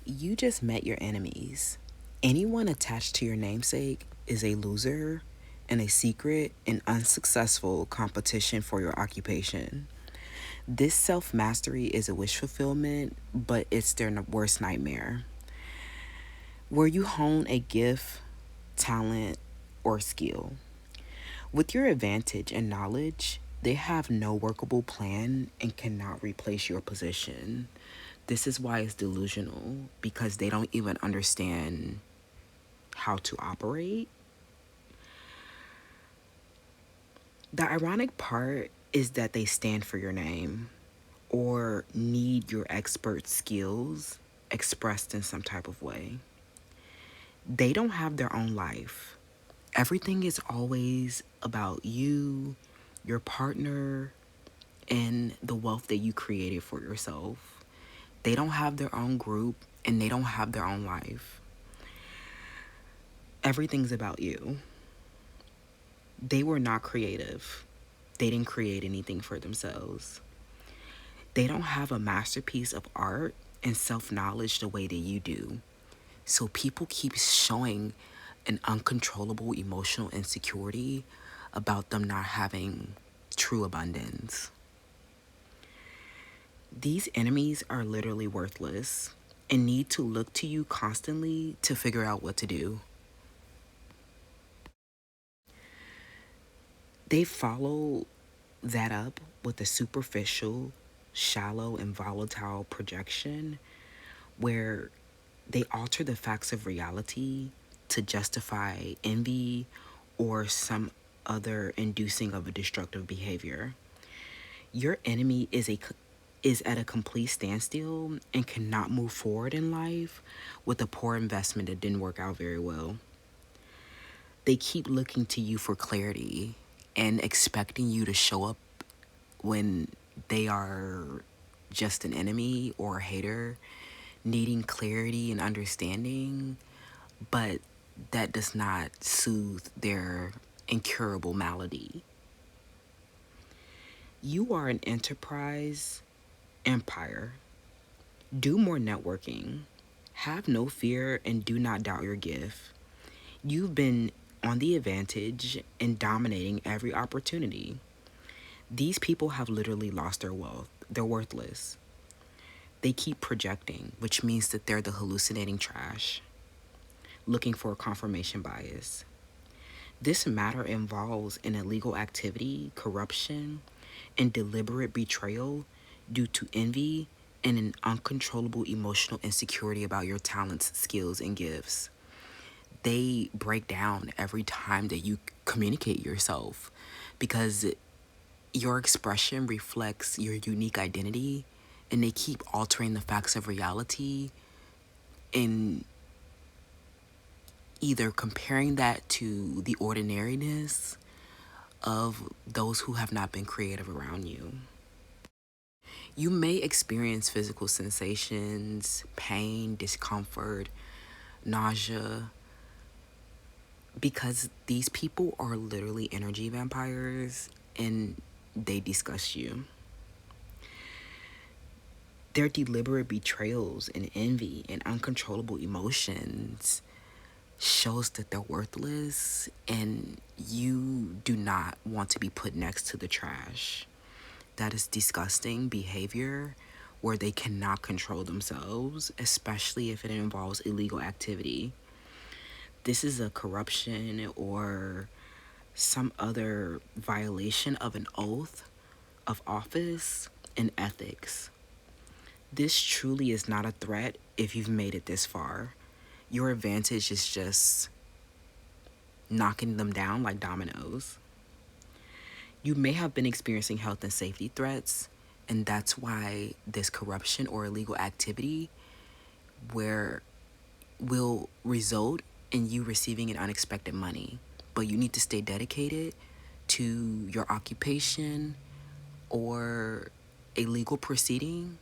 You just met your enemies. Anyone attached to your namesake is a loser and a secret and unsuccessful competition for your occupation. This self mastery is a wish fulfillment, but it's their worst nightmare. Where you hone a gift, talent, or skill. With your advantage and knowledge, they have no workable plan and cannot replace your position. This is why it's delusional because they don't even understand how to operate. The ironic part is that they stand for your name or need your expert skills expressed in some type of way. They don't have their own life. Everything is always about you, your partner, and the wealth that you created for yourself. They don't have their own group and they don't have their own life. Everything's about you. They were not creative. They didn't create anything for themselves. They don't have a masterpiece of art and self knowledge the way that you do. So people keep showing an uncontrollable emotional insecurity about them not having true abundance. These enemies are literally worthless and need to look to you constantly to figure out what to do. They follow that up with a superficial, shallow, and volatile projection where they alter the facts of reality to justify envy or some other inducing of a destructive behavior. Your enemy is at a complete standstill and cannot move forward in life with a poor investment that didn't work out very well. They keep looking to you for clarity and expecting you to show up when they are just an enemy or a hater, needing clarity and understanding, but that does not soothe their incurable malady. You are an enterprise empire. Do more networking. Have no fear and do not doubt your gift. You've been on the advantage and dominating every opportunity. These people have literally lost their wealth. They're worthless. They keep projecting, which means that they're the hallucinating trash, looking for a confirmation bias. This matter involves an illegal activity, corruption, and deliberate betrayal due to envy and an uncontrollable emotional insecurity about your talents, skills, and gifts. They break down every time that you communicate yourself because your expression reflects your unique identity and they keep altering the facts of reality and either comparing that to the ordinariness of those who have not been creative around you. You may experience physical sensations, pain, discomfort, nausea, because these people are literally energy vampires and they disgust you. Their deliberate betrayals and envy and uncontrollable emotions shows that they're worthless and you do not want to be put next to the trash. That is disgusting behavior where they cannot control themselves, especially if it involves illegal activity. This is a corruption or some other violation of an oath of office and ethics. This truly is not a threat if you've made it this far. Your advantage is just knocking them down like dominoes. You may have been experiencing health and safety threats, and that's why this corruption or illegal activity where will result in you receiving an unexpected money. But you need to stay dedicated to your occupation or a legal proceeding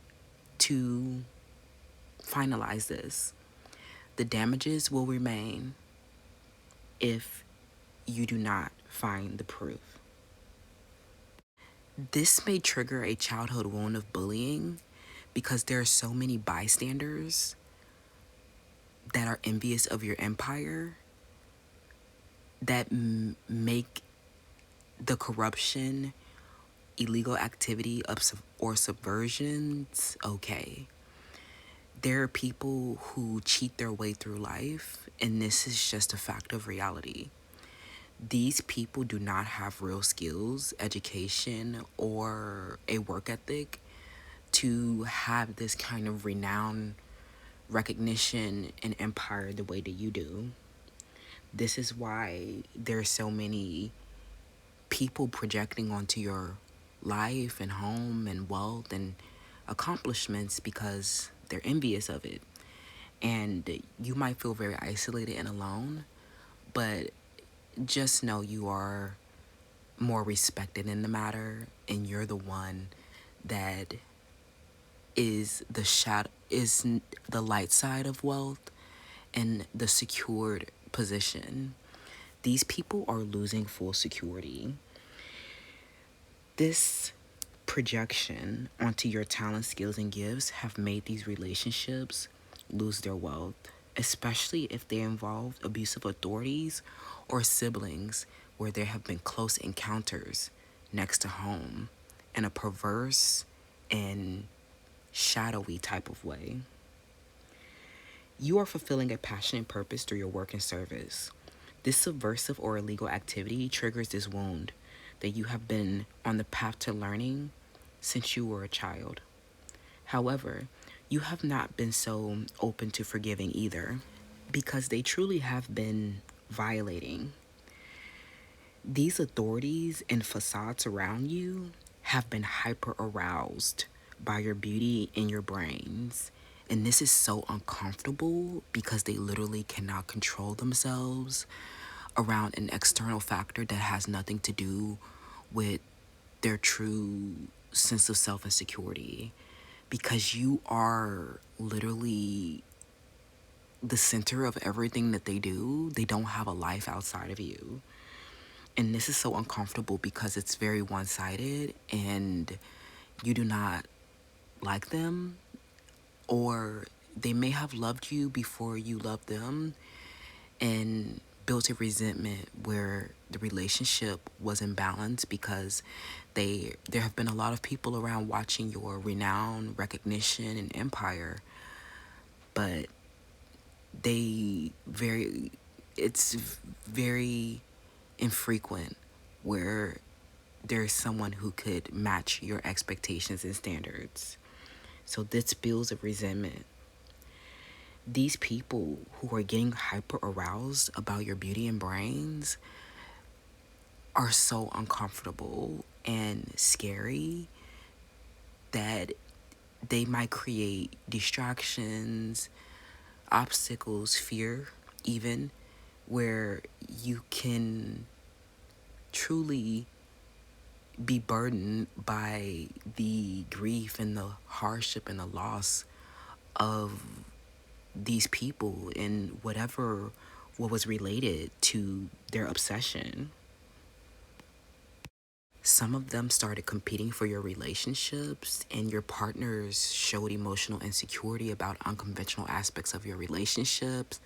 to finalize this. The damages will remain if you do not find the proof. This may trigger a childhood wound of bullying because there are so many bystanders that are envious of your empire, that make the corruption, illegal activity of or subversions okay. There are people who cheat their way through life, and this is just a fact of reality. These people do not have real skills, education, or a work ethic to have this kind of renown, recognition, and empire the way that you do. This is why there are so many people projecting onto your life and home and wealth and accomplishments because they're envious of it. And you might feel very isolated and alone, but just know you are more respected in the matter, and you're the one that is the light side of wealth and the secured position. These people are losing full security. This projection onto your talent, skills, and gifts have made these relationships lose their wealth, especially if they involve abusive authorities or siblings where there have been close encounters next to home in a perverse and shadowy type of way. You are fulfilling a passionate purpose through your work and service. This subversive or illegal activity triggers this wound that you have been on the path to learning since you were a child. However, you have not been so open to forgiving either because they truly have been violating. These authorities and facades around you have been hyper aroused by your beauty and your brains. And this is so uncomfortable because they literally cannot control themselves around an external factor that has nothing to do with their true sense of self and security. Because you are literally the center of everything that they do, they don't have a life outside of you. And this is so uncomfortable because it's very one sided and you do not like them, or they may have loved you before you loved them and built a resentment where the relationship was imbalanced because there have been a lot of people around watching your renown, recognition, and empire, but they very it's very infrequent where there's someone who could match your expectations and standards. So this builds a resentment. These people who are getting hyper aroused about your beauty and brains are so uncomfortable and scary that they might create distractions, obstacles, fear, even where you can truly be burdened by the grief and the hardship and the loss of these people and whatever what was related to their obsession. Some of them started competing for your relationships, and your partners showed emotional insecurity about unconventional aspects of your relationships,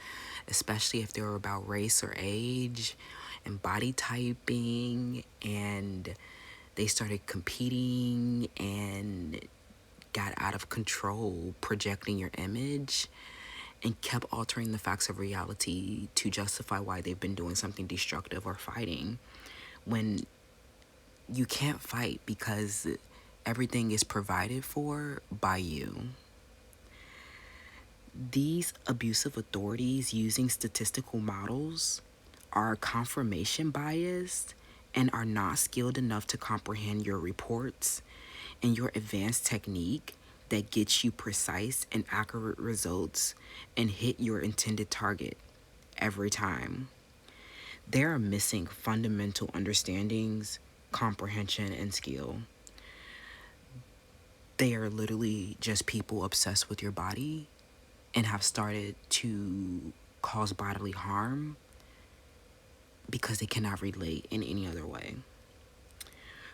especially if they were about race or age and body typing. And they started competing and got out of control, projecting your image, and kept altering the facts of reality to justify why they've been doing something destructive or fighting when you can't fight because everything is provided for by you. These abusive authorities using statistical models are confirmation biased and are not skilled enough to comprehend your reports and your advanced technique that gets you precise and accurate results and hit your intended target every time. They are missing fundamental understandings, comprehension, and skill. They are literally just people obsessed with your body and have started to cause bodily harm because they cannot relate in any other way.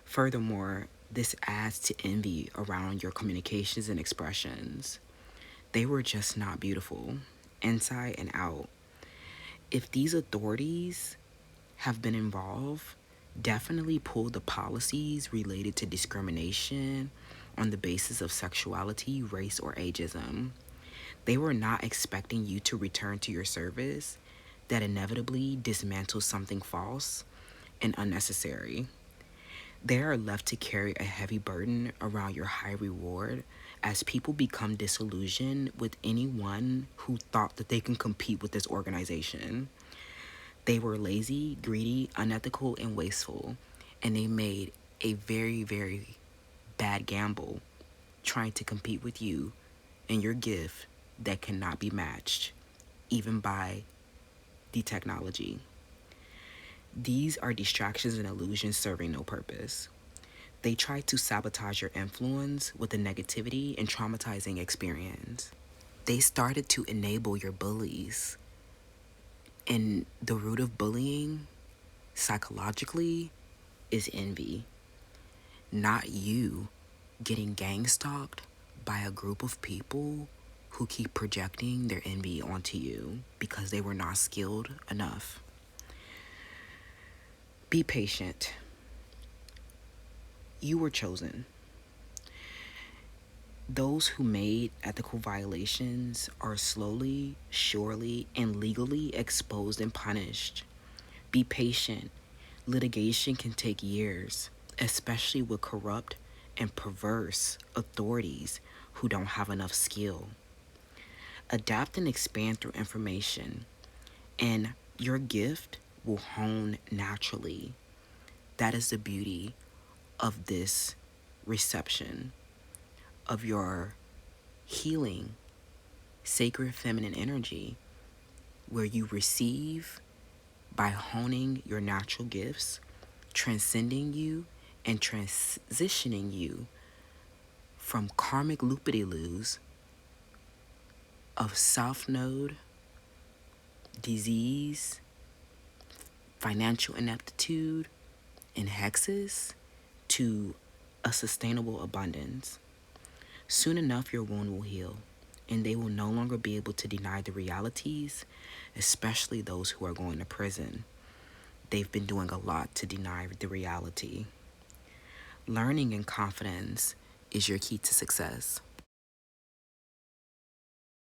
Furthermore, this adds to envy around your communications and expressions. They were just not beautiful. inside and out. If these authorities have been involved, definitely pull the policies related to discrimination on the basis of sexuality, race, or ageism. They were not expecting you to return to your service that inevitably dismantles something false and unnecessary. They are left to carry a heavy burden around your high reward as people become disillusioned with anyone who thought that they can compete with this organization. They were lazy, greedy, unethical, and wasteful, and they made a very, very bad gamble trying to compete with you and your gift that cannot be matched, even by the technology. These are distractions and illusions serving no purpose. They try to sabotage your influence with a negativity and traumatizing experience. They started to enable your bullies. And the root of bullying, psychologically, is envy. Not you getting gang stalked by a group of people who keep projecting their envy onto you because they were not skilled enough. Be patient. You were chosen. Those who made ethical violations are slowly, surely, and legally exposed and punished. Be patient. Litigation can take years, especially with corrupt and perverse authorities who don't have enough skill. Adapt and expand through information, and your gift will hone naturally. That is the beauty of this reception of your healing, sacred feminine energy, where you receive by honing your natural gifts, transcending you, and transitioning you from karmic loopity-loos of South Node, disease, financial ineptitude, and hexes to a sustainable abundance. Soon enough, your wound will heal, and they will no longer be able to deny the realities, especially those who are going to prison. They've been doing a lot to deny the reality. Learning and confidence is your key to success.